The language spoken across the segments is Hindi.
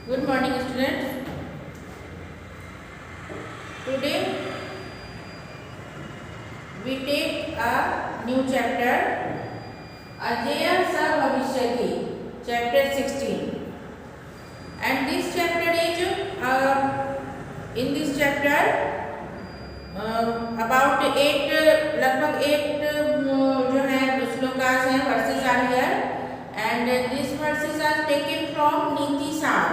Good morning, students. Today we take a new chapter, Ajeya Sa Bhavishyati, chapter 16. And this chapter is, in this chapter, about लगभग 8 जो है श्लोकास हैं, verses are here, and these verses are taken from नीति सार.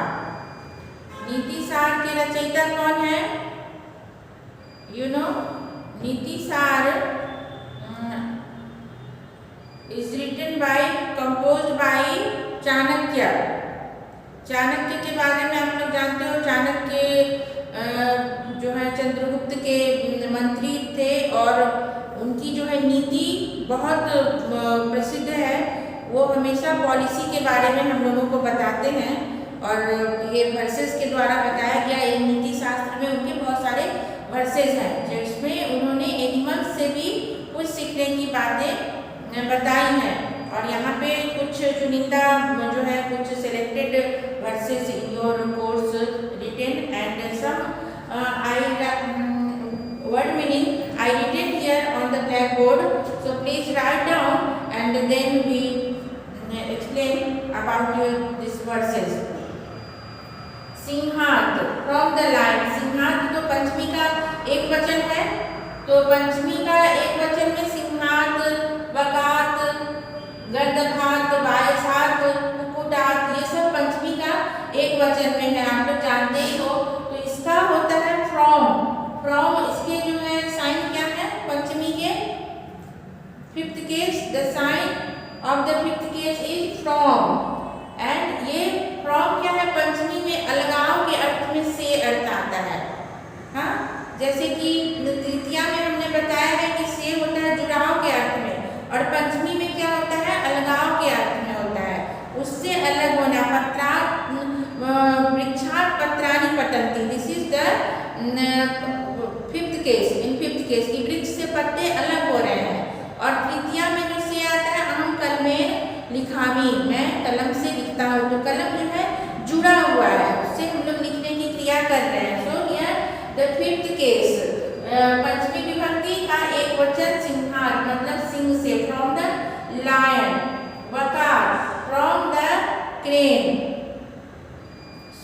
नीति सार के रचयिता कौन है? You know, नीति सार is written by, composed by Chanakya. Chanakya के बारे में आप लोग जानते हो. चाणक्य जो है चंद्रगुप्त के मंत्री थे और उनकी जो है नीति बहुत प्रसिद्ध है. वो हमेशा पॉलिसी के बारे में हम लोगों को बताते हैं और ये वर्सेस के द्वारा बताया गया. ये नीति शास्त्र में उनके बहुत सारे वर्सेस हैं जिसमें उन्होंने एनिमल्स से भी कुछ सीखने की बातें बताई हैं. और यहाँ पे कुछ चुनिंदा जो है कुछ selected versus your course written and some word meaning I written here on the blackboard. So please write down and then we explain about these verses. सिंहात from the line. सिंहात तो पंचमी का एक वचन है. तो पंचमी का एक वचन में सिंहात, वकात, गर्दघात, वायसात, कुकुटात, ये सब पंचमी का एक वचन में है. आप लोग जानते ही हो. तो इसका होता है फ्रॉम. फ्रॉम इसके जो है साइन क्या है पंचमी के? Fifth case. The sign of the fifth case is from. And ये फ्रॉम क्या है पंचमी में? अलगाव के अर्थ में से अर्थ आता है. हाँ, जैसे कि तृतीया में हमने बताया है कि से होता है जुड़ाव के अर्थ में और पंचमी में क्या होता है? अलगाव के अर्थ में होता है. उससे अलग होना. पत्रा वृक्षात् पत्राणि पतन्ति. This is the fifth case. In fifth case की वृक्ष से पत्ते अलग हो रहे हैं. और तृतीया में जो से आता है अहम कलमेन लिखामी. मैं कलम से लिखता हूँ. तो कलम जो है जुड़ा हुआ है, उससे हम लोग लिखने की क्रिया कर रहे हैं. So here the fifth case. पंचमी विभक्ति का एक वचन सिंहात मतलब सिंह से. From the lion. वकार फ्रॉम द क्रेन.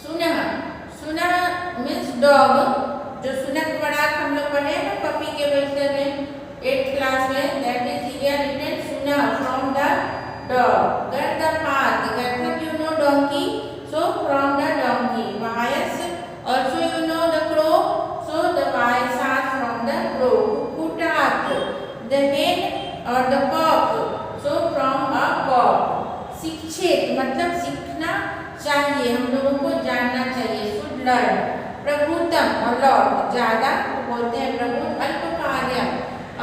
सुनह. सुनह मीन्स डॉग. जो सुनक बड़ा हम लोग पढ़े ना पपी के बच्चे में 8th क्लास में. दैट इज हियर रिटन सुनह फ्रॉम द डॉग. गर्दपात. गर्दप you know donkey. So from the donkey. वायस also you know the crow. So the vaisat from the crow. Kukutat the hen or the cock. So from a cock. शिक्षित मतलब सीखना चाहिए, हम लोगों को जानना चाहिए. should learn. प्रभुतम और लॉर्ड ज्यादा बोलते हैं प्रभु. अल्पकार्यम a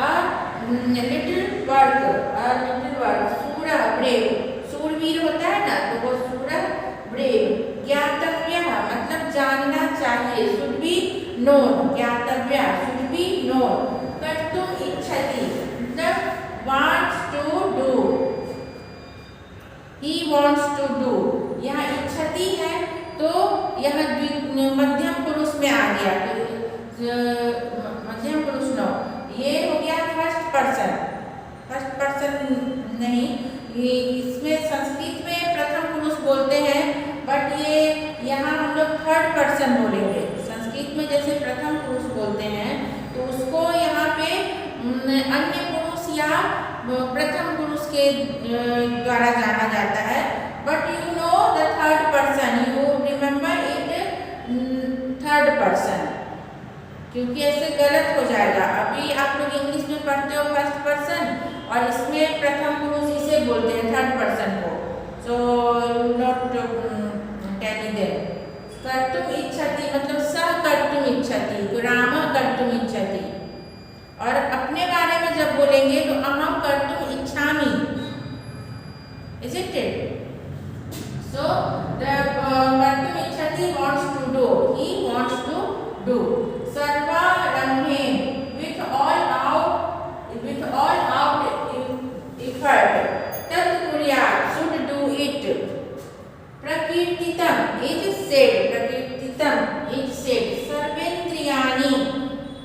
little work. सूरा ब्रेव. सूरवीर होता है ना तो वो सूरा ब्रेव. ज्ञातव्य मतलब जानना चाहिए. should be known. ज्ञातव्य should be known. कर्तुम इच्छति मतलब wants to do. he wants to do. यहाँ इच्छति है तो यह मध्यम पुरुष में आ गया. मध्यम पुरुष नो. ये हो गया फर्स्ट पर्सन. फर्स्ट पर्सन नहीं, ये इसमें संस्कृत में प्रथम पुरुष बोलते हैं बट ये यहाँ हम लोग थर्ड पर्सन बोलेंगे. संस्कृत में जैसे प्रथम पुरुष बोलते हैं तो उसको यहाँ पे अन्य पुरुष या प्रथम पुरुष के द्वारा जाना जाता है. But you know the third person. You remember it third person क्योंकि ऐसे गलत हो जाएगा. अभी आप लोग इंग्लिश में पढ़ते हो फर्स्ट पर्सन और इसमें प्रथम पुरुष इसे बोलते हैं थर्ड पर्सन को. So you not tell them. कर्तुम इच्छति मतलब सह कर्तुम इच्छति. राम कर्तुम इच्छति. और अपने बारे में जब बोलेंगे तो अहम कर्तुम इच्छामि. Is it it? So the कर्तुम इच्छति wants to do. He wants to do. सर्वारम्भे with all out effort. तत् कुर्यात् should do it. प्रकीर्तितम is said, prakirtitam, it said, sarvendriyani,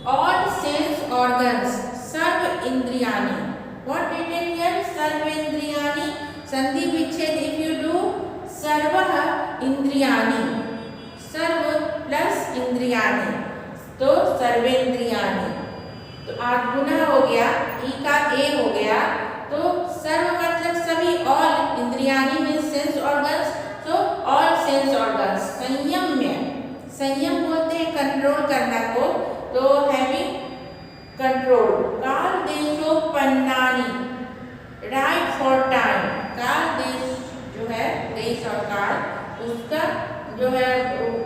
all sense organs, sarv indriyani. What written here? Sarvendriyani, sandhi vichhed if you do, sarvah indriyani, sarv plus indriyani, तो सर्वेंद्रियानि। तो आज गुना हो गया, ई का ए हो गया, तो सर्व मतलब सभी, ऑल, इंद्रियानि मीन्स सेंस ऑर्गन्स, तो ऑल सेंस ऑर्गन्स, संयम्य, संयम बोलते हैं कंट्रोल करना को, तो हैविंग कंट्रोल, काल देशोपन्नानि, राइट फॉर टाइम, काल देश जो है, देश और काल, उसका जो है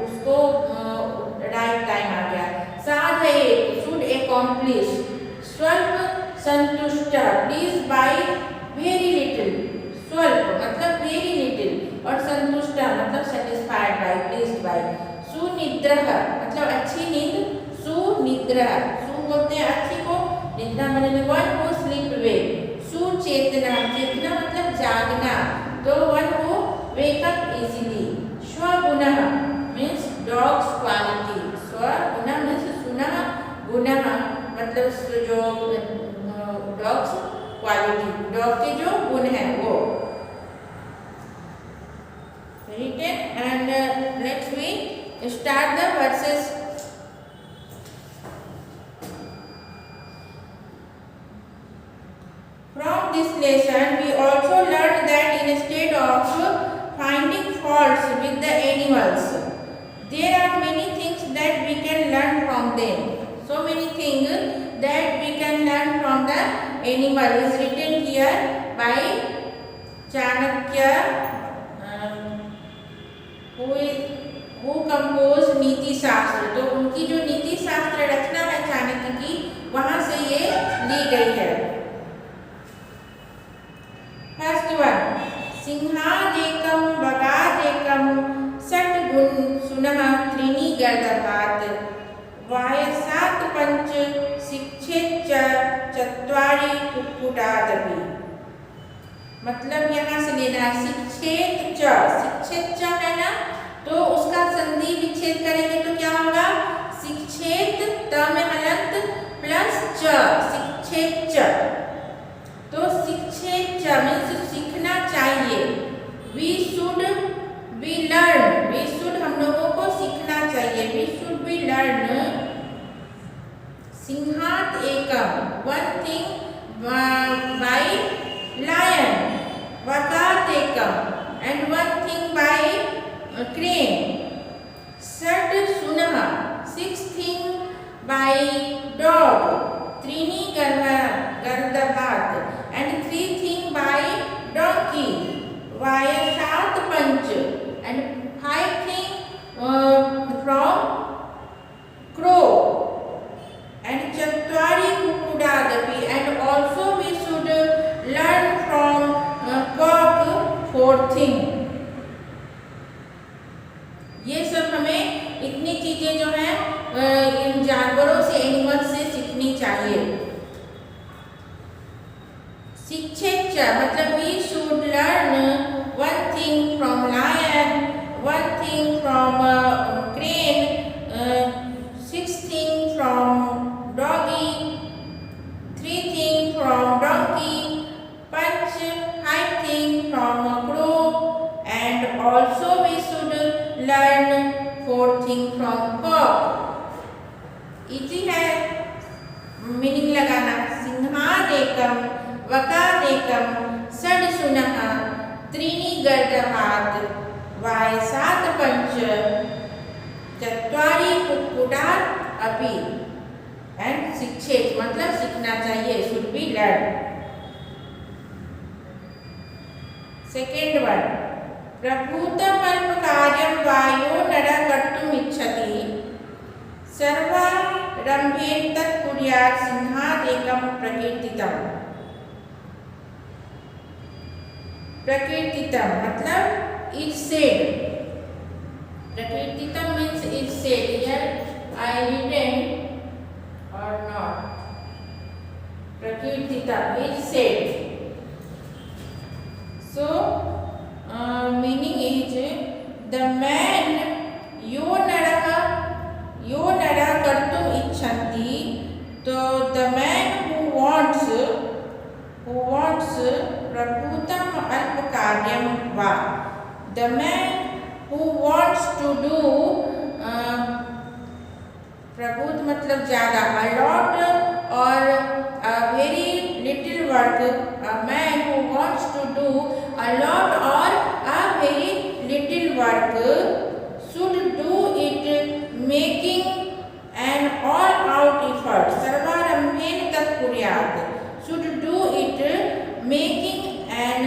उसको राइट टाइम आ गया। साधयेत, शुड accomplish, स्वल्प संतुष्ट, प्लीज बाय वेरी लिटिल, स्वल्प मतलब वेरी लिटिल, और संतुष्ट मतलब सेटिस्फाइड बाय, प्लीज्ड बाय। सुनिद्रः मतलब अच्छी नींद, सुनिद्रः, सु बोलते हैं अच्छी को, निद्रा मतलब वन हु स्लीप वेल। सुचेतना, चेतना मतलब जागना, तो one who wake up easily. स्वगुणः मीन्स डॉग्स क्वालिटी, स्वगुणः मीन्स सुनः, गुणः मतलब जो डॉग्स क्वालिटी, डॉग के जो गुण है वो। Written and let's we start the verses. From this lesson we also learned that instead of finding faults with the animals, there are many things that we can learn from them. So many things that we can learn from the animal is written here by Chanakya, who composed नीति शास्त्र। तो उनकी जो नीति शास्त्र रचना है चाणक्य की, वहां से ये ली गई है। फर्स्ट वन, सिंहादेकम बगादेकम षट्गुण सुनः त्रीणि गर्दभात, वायसात पंच शिक्षेच्च चत्वारि कुक्कुटादपि। मतलब यहाँ से लेना है शिक्षेत च, शिक्षेत च है ना, तो उसका संधि विच्छेद करेंगे तो क्या होगा? शिक्षेत त में हलंत प्लस च, शिक्षेत च। तो शिक्षेत च मीन्स सीखना चाहिए, we should be learn, we should हम लोगों को सीखना चाहिए, वी शुड बी लर्न। सिंहात एकम, वन थिंग बाय lion, वकात एकम and one thing by crane, षट सुनः, six thing by dog, त्रीणि गर्दभात and three thing by donkey, वायसात punch and five thing from crow and चत्वारि कुक्कुटादपि, and also we should learn from cock four thing। ये सब हमें इतनी चीजें जो हैं इन जानवरों से, एनिमल्स से सीखनी चाहिए। शिक्षेच्च मतलब we should learn one thing from lion, one thing from crane, six thing from doggy, three thing from donkey, पंच five thing from crow, and also we should learn four thing from cock। Easy है मीनिंग लगाना। सिंहादेकम वकादेकम षड सुनः त्रीणि गर्दभात, वायसात पंच चत्वारि कुक्कुटात् अपि, एंड शिक्षेत मतलब सीखना चाहिए, should be learn. Second one, प्रभूतमल्प कार्यं वायो नरः कर्तुमिच्छति, सर्वारम्भेन तत् कुर्यात् सिंहादेकं प्रकीर्तितम्। प्रकीर्तितम मतलब इट सेड, प्रकीर्तितम मीन्स it said, here I written or not, prakirtitam is said। So meaning is the man कार्यम वा। The man who wants to do, प्रभुत मतलब ज्यादा, अ लॉट और a very little work, a man who wants to do a lot और a very little work should do it making an all out effort, सर्वारंभेन तत्कुर्यात्, should do it making an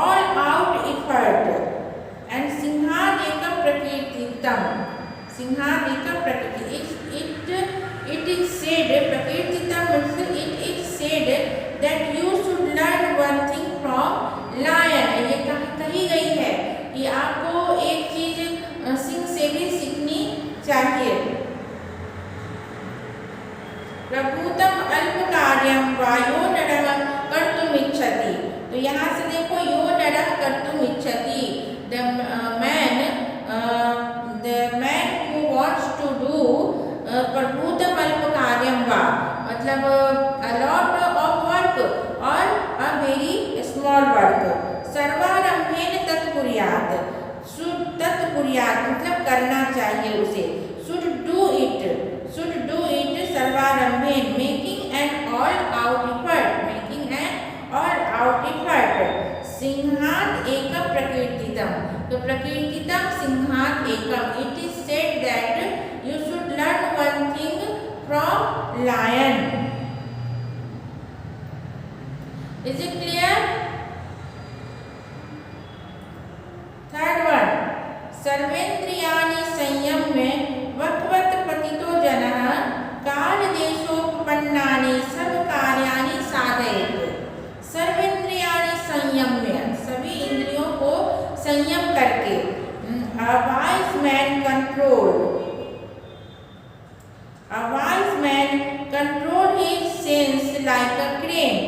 all out effort, and सिंहादेकं प्रकीर्तितम, सिंहादेकं प्रकृति, it is said, प्रकीर्तितम means it is said that you should learn one thing from lion, ये कही गई है कि आपको एक चीज सिंह से भी सीखनी चाहिए। प्रभुतम अल्प कार्यम वा यो नरः कर्तुम इच्छति, तो यहाँ से देखो यो नरः कर्तुम इच्छति, the man who wants to do, प्रभुतम अल्प कार्यम वा मतलब अ लॉट ऑफ वर्क और अ वेरी स्मॉल वर्क, सर्वारंभेन तत्कुर्यात्, शुड तत्कुर्यात् मतलब करना चाहिए उसे, शुड डू इट सर्वारंभेन, making an all out effort, making an all out effort, सिंहात एकम प्रकीर्तितम, तो प्रकीर्तितम सिंहात एकम, it is said that you should learn one thing from lion. Is it clear? Third one, सर्वेन्द्रियाणि संयम्य वक्वत् पतितो जनः कालदेशोपपन्नानि सर्वकार्याणि साधयेत्, सर्वेन्द्रियाणि संयम्य, सभी इंद्रियों को संयम करके, a wise man controlled, a wise man control his sense like a crane,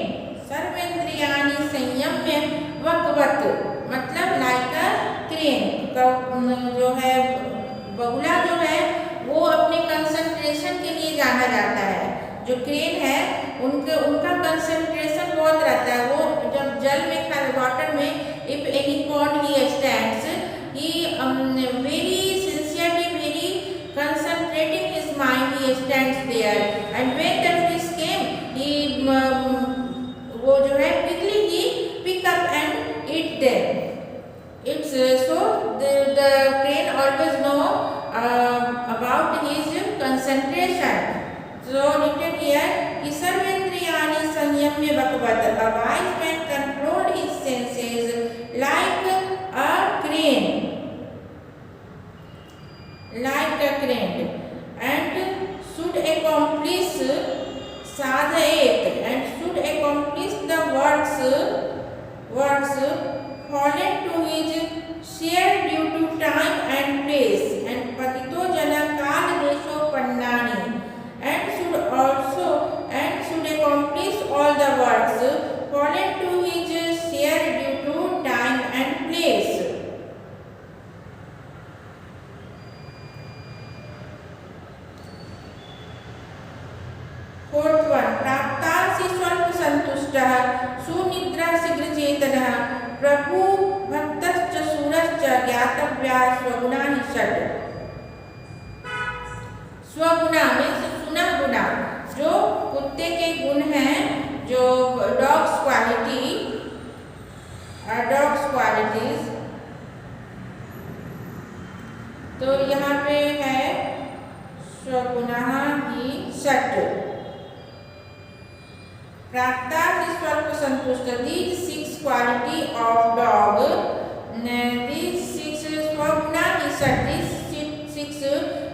सर्वेन्द्रियाणि संयम्य वक्वत् मतलब like a crane, जो है बगुला जो है वो अपने कंसंट्रेशन के लिए जाना जाता है, जो क्रेन है उनका कंसंट्रेशन बहुत रहता है, वो जब जल में वाटर में if any pond he stands, he very sincerely very concentrating his mind, he stands there, and when the fish came, he वो जो है quickly he pick up and eat them. It's so the crane always know about his concentration. So written here, कि सर्वेन्द्रियाणि संयम्य वक्वत्, a wise man controlled his senses like a crane, and should accomplish sadhayet, and should accomplish the works fallen to his share due to time and place, and patito jana kal deshopanani, and should accomplish all the works fallen to his share due to time and place. Fourth one, प्राप्तासि स्वल्प संतुष्टः सुनिद्रा शीघ्र चेतनः प्रभु भक्तश्च शूरश्च ज्ञातव्या स्वगुणा हि षट्, स्वगुणा मीन्स सुना गुणा, जो कुत्ते के गुण हैं, जो डॉग्स क्वालिटीज, तो यहाँ पे है स्वगुणः हि षट्, प्राप्ता स्वल्प संतुष्ट, these 6 quality of dog, these 6 स्वगुणा हि षट्, these 6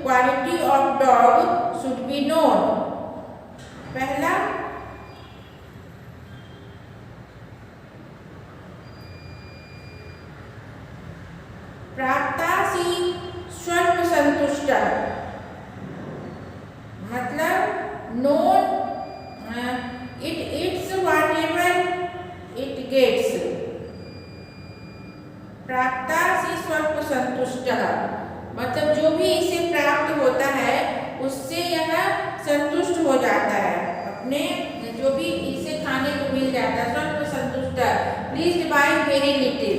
quality of dog should be known. पहला, प्राप्तासि स्वल्प संतुष्ट मतलब known, it eats whatever it gets, प्राप्तासि स्वल्प संतुष्ट मतलब जो भी इसे प्राप्त होता है उससे यह संतुष्ट हो जाता है, अपने जो भी इसे खाने को मिल जाता है, स्वल्प संतुष्ट, pleased by very little,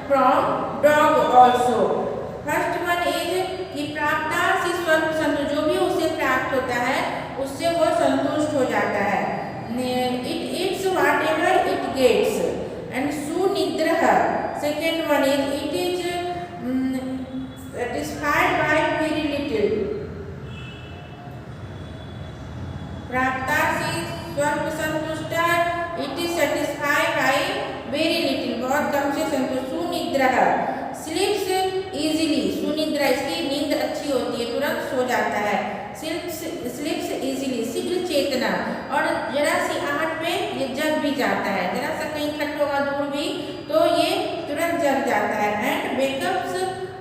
from dog also. First one is कि प्राप्ता से स्वल्प संतुष्ट, जो भी उसे प्राप्त होता है उससे वो संतुष्ट हो जाता है. It eats whatever it gets. And सुनिद्रः, second one is it is satisfied by very little. प्राप्ता से स्वल्प संतुष्ट, it is satisfied by very little, बहुत कम से संतुष्ट. सुनिद्रः, sleeps easily. सुनिद्रा, इसकी नींद अच्छी होती है, तुरंत सो जाता है. स्लीप्स इजीली, शीघ्र चेतना, और जरा सी आहट पे ये जग भी जाता है, जरा सा कहीं खट होगा दूर भी तो ये तुरंत जग जाता है. And wake ups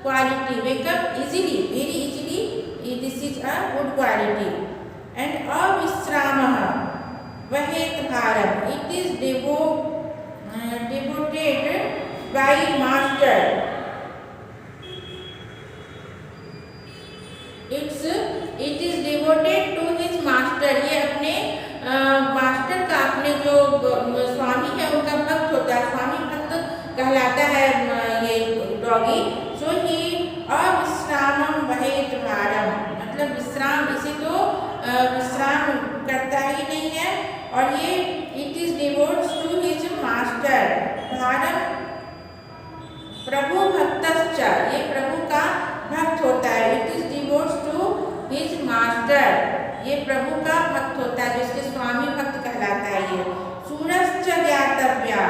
quality, wake up easily, very easily, this is a good quality. And अविश्रामः वहेत भारम, it is devoted by master. It is devoted to his master. ये अपने मास्टर का, अपने जो स्वामी है उनका भक्त होता है, स्वामी भक्त कहलाता है ये डॉगी. सो ही अविश्रामम वहेत भारम, मतलब विश्राम, इसे तो विश्राम करता ही नहीं है. और ये it is devotes to his master. भारम प्रभु भक्तश्च, ये प्रभु का भक्त होता है. It is devotes to his master, ये प्रभु का भक्त होता है, जिसके स्वामी भक्त कहलाता है. ये सूरश्च ज्ञातव्या,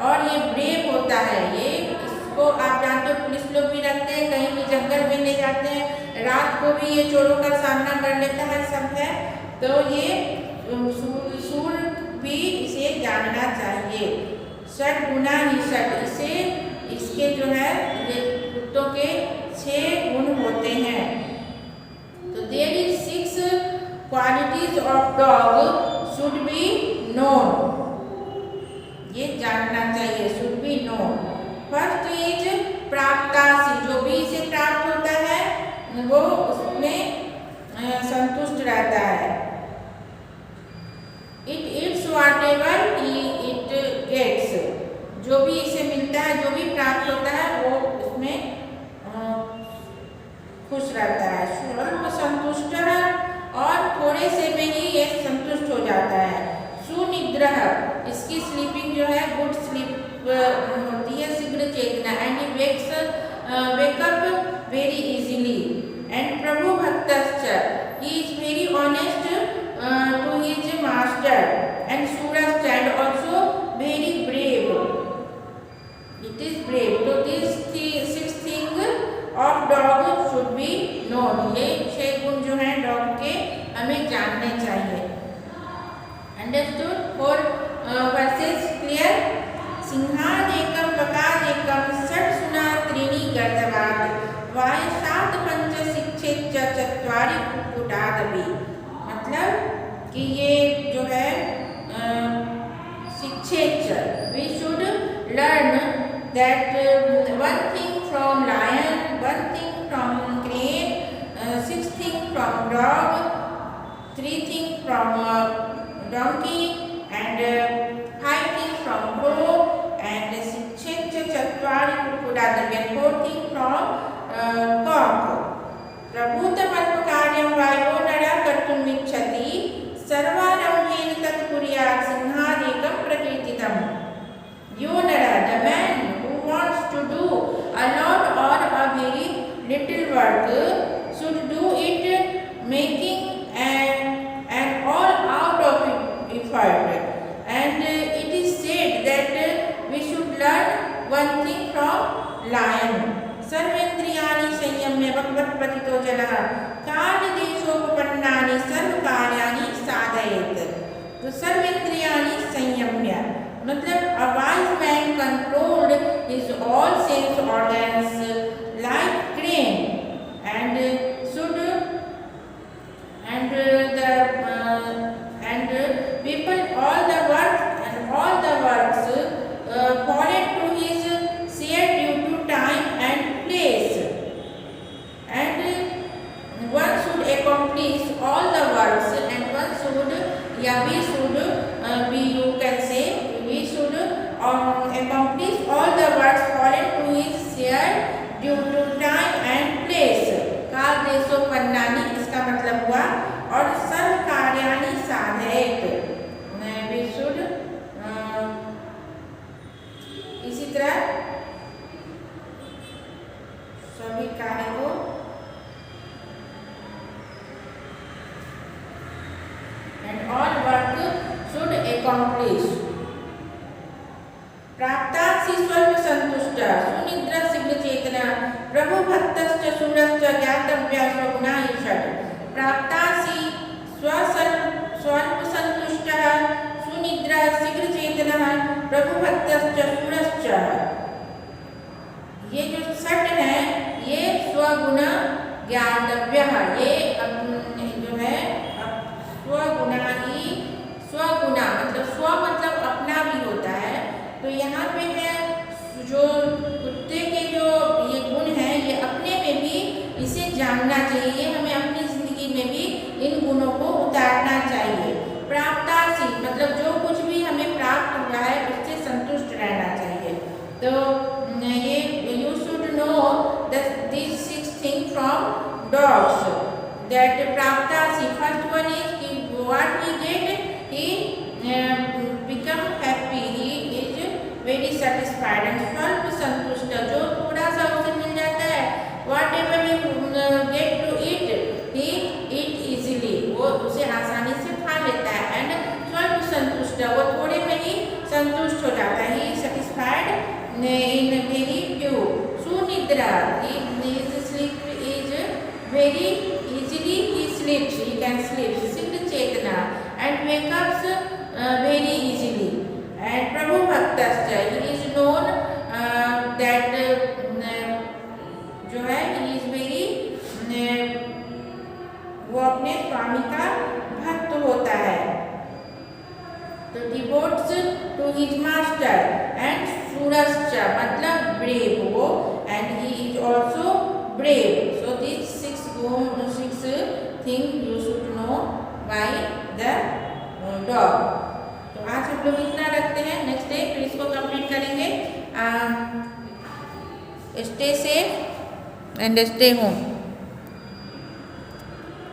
और ये ब्रेव होता है. ये इसको आप जानते हो, पुलिस लोग भी रखते हैं, कहीं भी जंगल में ले जाते हैं, रात को भी ये चोरों का सामना कर लेता है, सब है. तो ये सूर भी इसे जानना चाहिए. षट गुणा ही षट, इसे इसके जो है ये कुत्तों के 6 गुण होते हैं. तो there is 6 qualities of dog should be known, ये जानना चाहिए, should be known. First is प्राप्तासी, जो भी इसे प्राप्त होता है वो उसमें संतुष्ट रहता है. It it's whatever it gets, जो भी इसे मिलता है, जो भी प्राप्त होता है वो उसमें खुश रहता है. स्वल्प संतुष्ट है, और थोड़े से में ही ये संतुष्ट हो जाता है. सुनिद्रः, इसकी स्लीपिंग जो है गुड स्लीप होती है, शीघ्र चेतना. And he wake up very easily. And प्रभु भक्तश्च, he is very honest to his master. And सूरश्च, and also very brave, it is brave. तो this 6 thing of dog should be known, ये 6 गुण जो हैं डॉग के हमें जानने चाहिए. अंडरस्टूड? 4 verses clear. सिंहादेकं बकादेकं षट्सुना त्रीणि गर्दवात् वायसात् पंच शिक्षेच्च चत्वारि कुक्कुटादपि. मतलब कि ये जो है शिक्षेच्च, we should learn that one thing from lion, one thing from crane, 6 things from dog, 3 things from donkey, and 5 things from crow, and 6 चत्वारि कुक्कुटादपि, 4 things from cock. प्रभूतमल्पकार्यं वायो नरः कर्तुमिच्छति, सर्वारम्भेन तत् कुर्यात् सिंहादेकं प्रकीर्तितम्. यो नरः, the man who wants to do a lot or a very little work should do it making an all out of effort. And it is said that we should learn one thing from lion. सर्वेन्द्रियाणि संयम्य भगवत्पतितो जनः कालदेशोपपन्नानि सर्वकार्याणि साधयेत्. तो सर्वेन्द्रियाणि संयम्य मतलब a wise man controlled his all sense organs like crane, and should and people all the works fall to his share due to time and place, and one should accomplish all the works, and one should we should be, you can say, we should accomplish all the works fallen to his English. प्राप्तासि स्वल्प संतुष्ट सुनिद्र शीघ्र चेतना प्रभु भक्तश्च शूरश्च ज्ञातव्या स्वगुणा ईषत्। प्राप्तासि स्वल्प संतुष्ट सुनिद्र शीघ्र चेतना प्रभु भक्तश्च शूरश्च। ये जो षट है ये स्वगुण ज्ञातव्य, ये जो है स्वगुणा ही, स्वगुणा मतलब स्व मतलब अपना भी होता है। तो यहाँ पे है जो कुत्ते के जो ये गुण हैं ये अपने में भी इसे जानना चाहिए, हमें अपनी जिंदगी में भी इन गुणों को उतारना चाहिए। प्राप्तासि मतलब जो कुछ भी हमें प्राप्त हुआ है उससे संतुष्ट रहना चाहिए। तो ये you should know this 6 thing from dogs that प्राप्तासि। फर्स्ट वन इज कि what we get, he become happy, he is very satisfied and स्वल्प संतुष्ट, जो थोड़ा सा उसे मिल जाता है whatever he get to eat he eat easily, वो उसे आसानी से खा लेता है। एंड स्वल्प संतुष्ट वो थोड़े में ही संतुष्ट हो जाता है, he satisfied in very few. सुनिद्रा sleep is very easily, he sleeps, he can sleep, शीघ्र चेतना and wake up very easily। and Prabhu भक्तश्च he is known that जो है he is very वो अपने स्वामी का भक्त होता है। तो devotes to his master and शूरश्च मतलब brave वो, and he is also brave। so these 6 things you should know by the dog। तो आज हम लोग इतना रखते हैं, नेक्स्ट डे फिर इसको कंप्लीट करेंगे। Stay safe and stay home.